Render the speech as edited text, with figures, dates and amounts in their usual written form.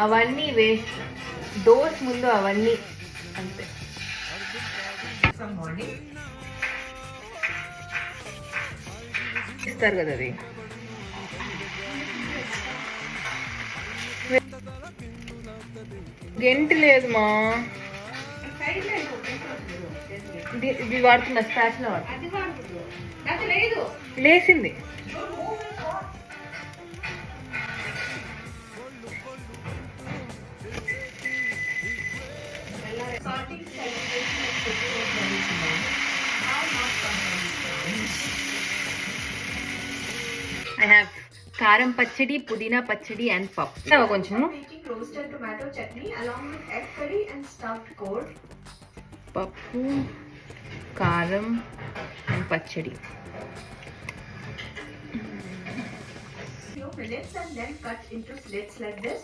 అవన్నీ waste. Dose ముందు అవన్నీ అంతే. మార్నింగ్ ఇస్తారు కదా అది. గెంటి లేదు మా, ఇది వాడుతున్నా స్పాచ్ లో లేసింది. I have కారం పచ్చడి, పుదీనా పచ్చడి అండ్ పప్పు. కొంచెం roasted tomato chutney along with egg curry and stuffed gourd. పప్పు, కారం అండ్ పచ్చడి. Few minutes and then cut into slits like this.